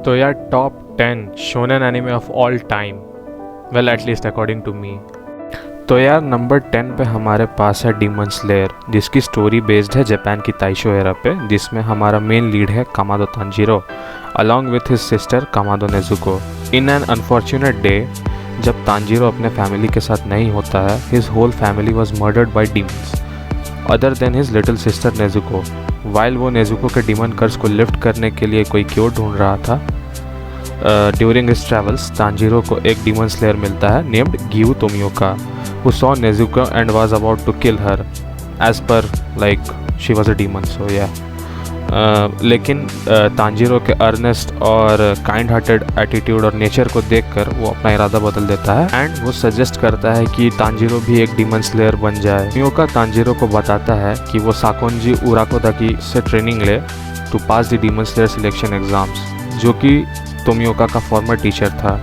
तो यार top 10 shonen anime of all time, well at least according to me. तो यार नंबर 10 पे हमारे पास है डीमन स्लेयर, जिसकी स्टोरी बेस्ड है जापान की ताइशो एरा पे, जिसमें हमारा मेन लीड है Kamado Tanjiro along with his sister Kamado Nezuko. In an unfortunate day, जब तांजीरो अपने फैमिली के साथ नहीं होता है, his whole family was murdered by demons other than his little sister Nezuko. While वो नेजुको के डीमन कर्स को लिफ्ट करने के लिए कोई क्योर ढूंढ रहा था, ड्यूरिंग हिज ट्रैवल्स तांजीरो को एक डीमन स्लेयर मिलता है named Giyu Tomioka, who saw Nezuko and was about to kill her as per like she was a demon, so yeah. लेकिन तांजीरो के अर्नेस्ट और काइंड हार्टेड एटीट्यूड और nature को देखकर वो अपना इरादा बदल देता है एंड वो सजेस्ट करता है कि तांजीरो भी एक डीमन स्लेयर बन जाए। तोमियोका तांजीरो को बताता है कि वो साकोंजी उराकोदाकी से ट्रेनिंग ले to pass the demon slayer selection exams, जो कि तोमियोका का फॉर्मर टीचर था।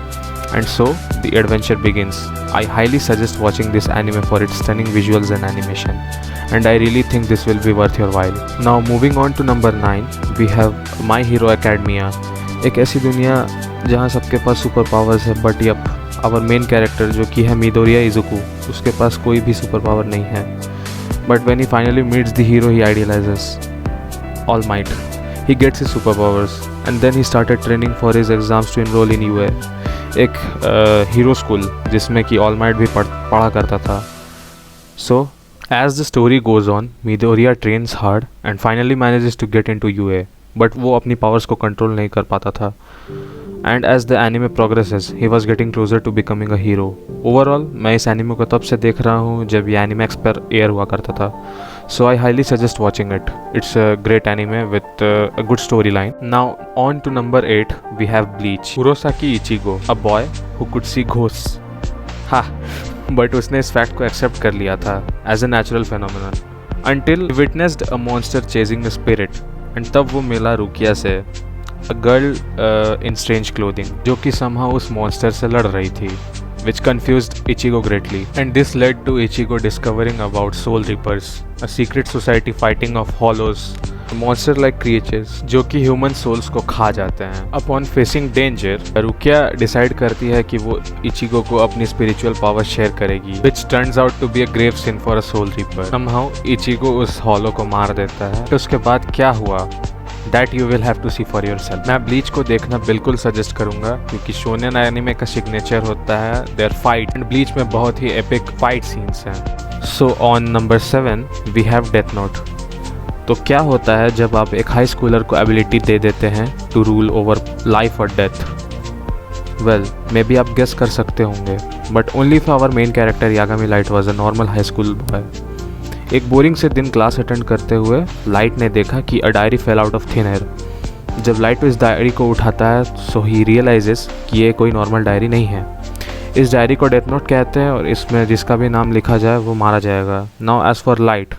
And so the adventure begins. I highly suggest watching this anime for its stunning visuals and animation, and I really think this will be worth your while. Now moving on to number 9, we have My Hero Academia. एक ऐसी दुनिया जहाँ सबके पास super powers है, but yup our main character जो कि है मिडोरिया इजुकू, उसके पास कोई भी सुपर पावर नहीं है। But when he finally meets the hero he idealizes, All Might, he gets his superpowers and then he started training for his exams to enroll in UA, एक hero school जिसमें कि All Might भी पढ़ा करता था। So as the story goes on, Midoriya trains hard and finally manages to get into UA, but वो अपनी powers को कंट्रोल नहीं कर पाता था। And as the anime progresses he was getting closer to becoming a hero. Overall मैं इस anime को तब से देख रहा हूँ जब ये एनिमैक्स पर एयर हुआ करता था। So I highly suggest watching it. It's a great anime with a good storyline. Now on to number 8, we have Bleach. Kurosaki Ichigo, a boy who could see ghosts. Ha! But उसने इस fact को accept कर लिया था as a natural phenomenon until he witnessed a monster chasing a spirit. And तब वो मिला रुकिया से, a girl in strange clothing, जो कि somehow उस monster से लड़ रही थी, which confused Ichigo greatly, and this led to Ichigo discovering about Soul Reapers, a secret society fighting of hollows, monster-like creatures जो कि human souls को खा जाते हैं। Upon facing danger, रुकिया डिसाइड करती है कि वो Ichigo को अपनी spiritual power शेयर करेगी, which turns out to be a grave sin for a Soul Reaper. Somehow Ichigo उस hollow को मार देता है। तो उसके बाद क्या हुआ, That you will have to see for yourself. मैं ब्लीच को देखना बिल्कुल सजेस्ट करूंगा, क्योंकि शोनेन एनिमे का सिग्नेचर होता है देयर फाइट, एंड ब्लीच में बहुत ही एपिक फाइट सीन्स हैं। So on number 7 we have death note. तो क्या होता है जब आप एक हाई स्कूलर को एबिलिटी दे देते हैं टू रूल ओवर लाइफ और डेथ? वेल मे बी आप गेस कर सकते होंगे, but only for our main character Yagami Light was a normal high school boy. एक बोरिंग से दिन क्लास अटेंड करते हुए लाइट ने देखा कि a diary fail out of thin air. जब लाइट इस डायरी को उठाता है, सो ही रियलाइजेस कि ये कोई नॉर्मल डायरी नहीं है। इस डायरी को डेथ नोट कहते हैं और इसमें जिसका भी नाम लिखा जाए वो मारा जाएगा। नाउ एज फॉर लाइट,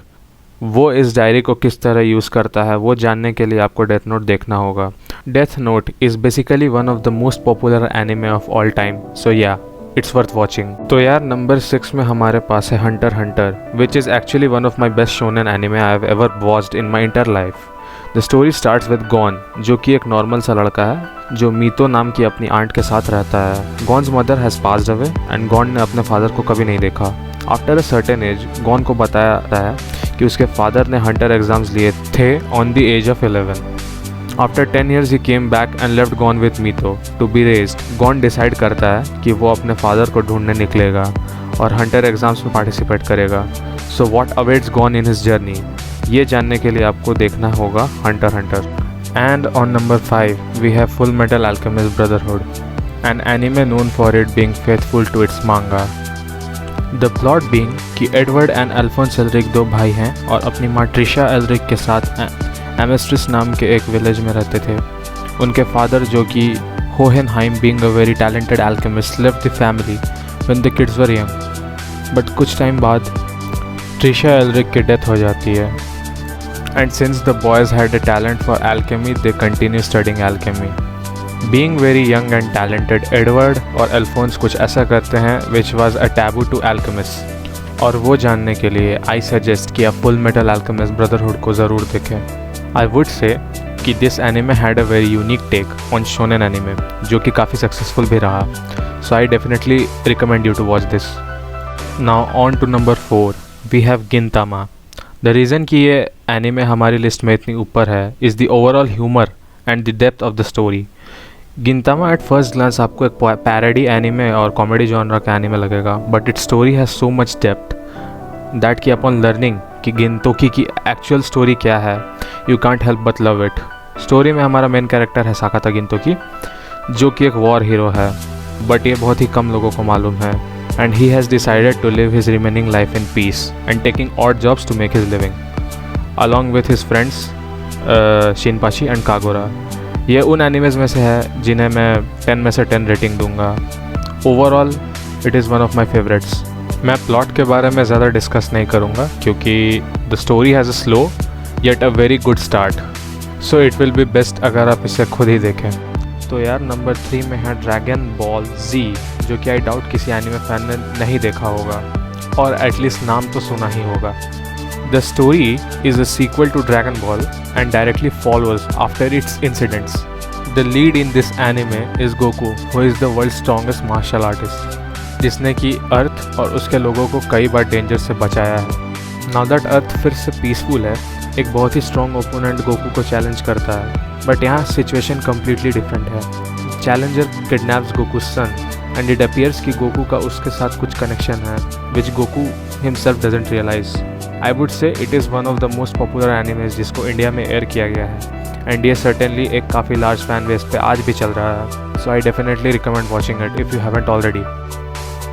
वो इस डायरी को किस तरह यूज़ करता है वो जानने के लिए आपको डेथ नोट देखना होगा। Death Note is basically one of the most popular anime of all time, so yeah it's worth watching. तो यार नंबर 6 में हमारे पास है Hunter Hunter, which is actually one of my best shonen anime I have ever watched in my inter life. The story starts with gone, जो कि एक normal सा लड़का है जो मीतो नाम की अपनी आंट के साथ रहता है। Gones mother has passed away and gone ने अपने फादर को कभी नहीं देखा। After a certain age, gone को बताया है कि उसके फादर ने हंटर एग्जाम्स लिए थे on the age of 11। After 10 years he came back and left Gon with Mito to be raised. Gon decide करता है कि वो अपने फादर को ढूंढने निकलेगा और हंटर एग्जाम्स में पार्टिसिपेट करेगा। So what awaits Gon in his journey? ये जानने के लिए आपको देखना होगा Hunter Hunter. And on number 5 we have Full Metal Alchemist Brotherhood, an anime known for it being faithful to its manga. The plot being कि Edward and Alphons Elric दो भाई हैं और अपनी माँ ट्रिशा एल्रिक के साथ एमेस्ट्रिस नाम के एक विलेज में रहते थे। उनके फादर जो कि Hohenheim being a very talented alchemist left the family when the kids were young, but कुछ टाइम बाद ट्रिशा एल्रिक की डेथ हो जाती है। And since the boys had a talent for alchemy they continue studying alchemy. Being very young and talented, Edward और Alphonse कुछ ऐसा करते हैं which was a taboo to alchemist, और वो जानने के लिए आई सजेस्ट कि आप फुल मेटल अल्केमिस्ट ब्रदरहुड को ज़रूर देखें। I would say कि this anime had a very unique take on shonen anime, जो कि काफ़ी सक्सेसफुल भी रहा. So I definitely recommend you to watch this. Now on to number 4 we have Gintama. The reason कि ये anime हमारी list में इतनी ऊपर है is the overall humour and the depth of the story. Gintama at first glance आपको एक parody anime और कॉमेडी जॉनरा का एनिमे लगेगा, but it's story has so much depth that कि अपॉन लर्निंग कि गिनतोकी की एक्चुअल स्टोरी क्या है, you can't help but love it. Story में हमारा मेन कैरेक्टर है साकाता गिनतोकी, जो कि एक वॉर हीरो है, बट ये बहुत ही कम लोगों को मालूम है. And he has decided to live his remaining life in peace and taking odd jobs to make his living along with his friends Shinpachi and Kagura. ये उन एनिमेज में से है जिन्हें मैं 10 में से 10 रेटिंग दूंगा. Overall it is one of my favourites. मैं प्लॉट के बारे में ज़्यादा डिस्कस नहीं करूँगा क्योंकि the story has a slow yet a very good start, so it will be best अगर आप इसे खुद ही देखें. तो यार नंबर 3 में है ड्रैगन बॉल जी, जो कि आई डाउट किसी एनिमे फैन ने नहीं देखा होगा और एटलीस्ट नाम तो सुना ही होगा. The story is a sequel to Dragon Ball and directly followers after its incidents. The lead in this anime is Goku, who is the world strongest martial artist, जिसने कि अर्थ और उसके लोगों को कई बार डेंजर से बचाया है. नाउ दैट अर्थ फिर से पीसफुल है, एक बहुत ही स्ट्रॉन्ग ओपोनेंट गोकू को चैलेंज करता है, बट यहाँ सिचुएशन कम्प्लीटली डिफरेंट है. Challenger kidnaps Goku son and it appears कि गोकू का उसके साथ कुछ कनेक्शन है which Goku himself doesn't realise. I would say it is one of the most popular animes जिसको इंडिया में एयर किया गया है एंड ये सर्टेनली एक काफ़ी लार्ज फैन बेस पे आज भी चल रहा है. So I definitely recommend watching it if you haven't already.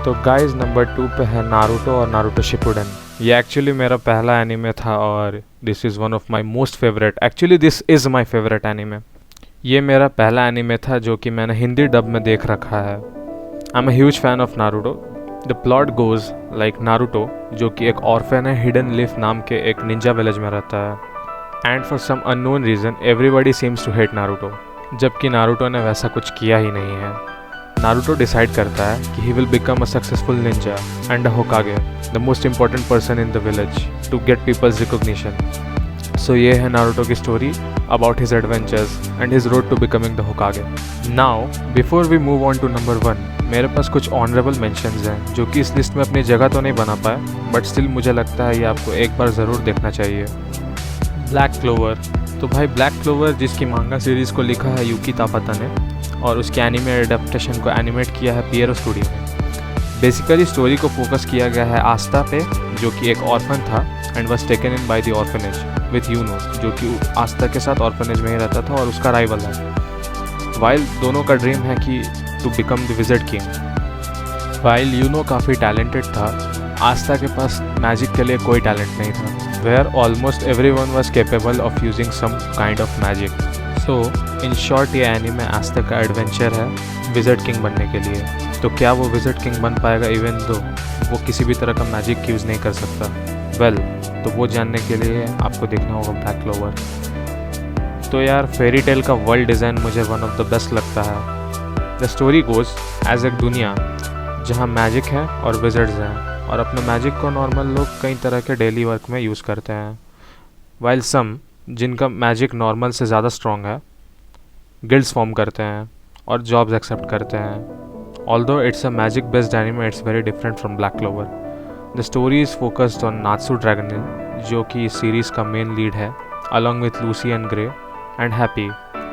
तो गाइस नंबर 2 पे है नारुतो और नारुतो शिपुडेन. ये एक्चुअली मेरा पहला एनिमे था और this is one of my most favourite. Actually this is my favourite anime. ये मेरा पहला एनिमे था जो कि मैंने हिंदी डब में देख रखा है. I am a huge fan of Naruto. The plot goes like Naruto, जो कि एक ऑर्फन है हिडन लीफ नाम के एक निंजा विलेज में रहता है, and for some unknown reason everybody seems to hate Naruto, जबकि नारुतो ने वैसा कुछ किया ही नहीं है. नारुतो डिसाइड करता है कि he will become a successful ninja and a Hokage, the most important person in the village, to get people's recognition. So ये है नारुतो की story about his adventures and his road to becoming the Hokage. Now before we move on to number 1, मेरे पास कुछ honourable mentions हैं जो कि इस list में अपनी जगह तो नहीं बना पाए, बट स्टिल मुझे लगता है ये आपको एक बार ज़रूर देखना चाहिए. Black clover. तो भाई ब्लैक क्लोवर जिसकी मांगा सीरीज़ को लिखा है यूकी तापाता ने और उसके एनिमे एडेप्टेशन को एनिमेट किया है पियरो स्टूडियो ने. बेसिकली स्टोरी को फोकस किया गया है आस्था पे, जो कि एक ऑर्फन था and was taken in by the orphanage with you know, जो कि आस्था के साथ ऑर्फनेज में ही रहता था और उसका राइवल है. वाइल दोनों का ड्रीम है कि to become the wizard king. While you know काफ़ी टैलेंटेड था, आस्था के पास मैजिक के लिए कोई टैलेंट नहीं था. Where almost everyone was capable of using some kind of magic. So in short ये एनिमे आस्था का एडवेंचर है विज़र्ड किंग बनने के लिए. तो क्या वो विज़र्ड किंग बन पाएगा इवन दो वो किसी भी तरह का मैजिक यूज़ नहीं कर सकता? वेल तो वो जानने के लिए आपको देखना होगा ब्लैक क्लोवर. तो यार फेरी टेल का वर्ल्ड डिज़ाइन मुझे वन ऑफ द बेस्ट लगता है. द स्टोरी गोज एज एक दुनिया जहाँ मैजिक है और विज़र्ड्स हैं, और अपने मैजिक को नॉर्मल लोग कई तरह के डेली वर्क में यूज़ करते हैं, वाइल सम जिनका मैजिक नॉर्मल से ज़्यादा स्ट्रॉन्ग है गिल्ड्स फॉर्म करते हैं और जॉब्स एक्सेप्ट करते हैं. Although it's a magic based anime, it's very different from black clover. The story is focused on Natsu dragon, जो कि इस सीरीज़ का मेन लीड है, along with Lucy and grey and happy.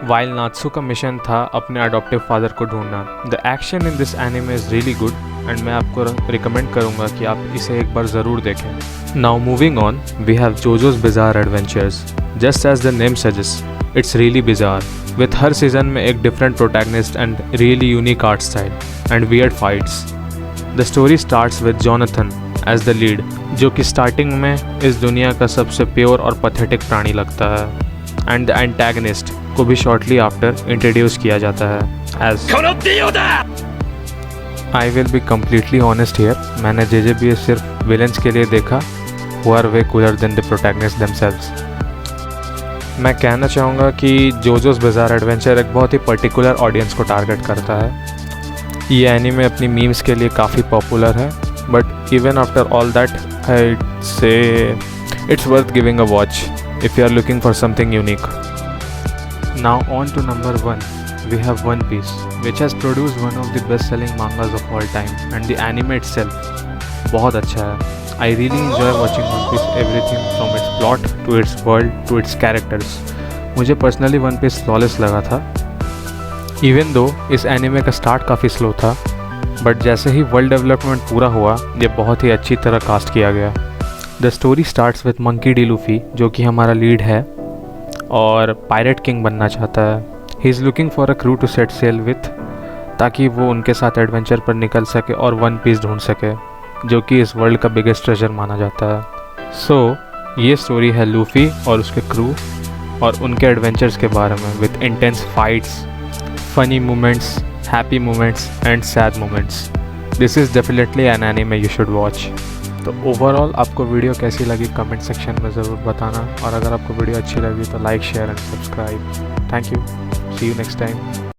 While Natsu का mission था अपने adoptive father को ढूंढना. The action in this anime is really good and मैं आपको रिकमेंड करूँगा कि आप इसे एक बार ज़रूर देखें. Now moving on we have JoJo's Bizarre Adventures. Just as the name suggest, it's really bizarre, with her season में एक different protagonist and really unique art style and weird fights. The story starts with Jonathan as the lead, जो कि starting में इस दुनिया का सबसे pure और पैथेटिक प्राणी लगता है, एंड द एंटैगनिस्ट को भी शॉर्टली आफ्टर इंट्रोड्यूस किया जाता है as. I will be completely honest here, मैंने JJBS सिर्फ विलेंस के लिए देखा who are way cooler than the protagonist themselves. मैं कहना चाहूँगा कि जोजोस बिज़ार एडवेंचर एक बहुत ही पर्टिकुलर ऑडियंस को टारगेट करता है. ये एनीमे अपनी मीम्स के लिए काफ़ी पॉपुलर है, but even after all that I say it's worth giving a watch if you are looking for something unique. Now on to number 1, we have One Piece, which has produced one of the best-selling mangas of all time, and the anime itself बहुत अच्छा है. I really enjoy watching One Piece, everything from its plot to its world to its characters. मुझे personally one piece flawless लगा था, even though इस anime का start काफ़ी slow था, बट जैसे ही वर्ल्ड डेवलपमेंट पूरा हुआ ये बहुत ही अच्छी तरह कास्ट किया गया. The story starts with monkey D Luffy, जो कि हमारा लीड है और पायरेट किंग बनना चाहता है. He is looking for a crew to set sail with, ताकि वो उनके साथ एडवेंचर पर निकल सके और वन पीस ढूंढ सके, जो कि इस वर्ल्ड का बिगेस्ट ट्रेजर माना जाता है. सो ये स्टोरी है लूफी और उसके क्रू और उनके एडवेंचर्स के बारे में, with intense fights, funny moments, happy moments and sad moments. This is definitely an anime you should watch. तो ओवरऑल आपको वीडियो कैसी लगी कमेंट सेक्शन में ज़रूर बताना, और अगर आपको वीडियो अच्छी लगी तो like share and subscribe. Thank you. See you next time.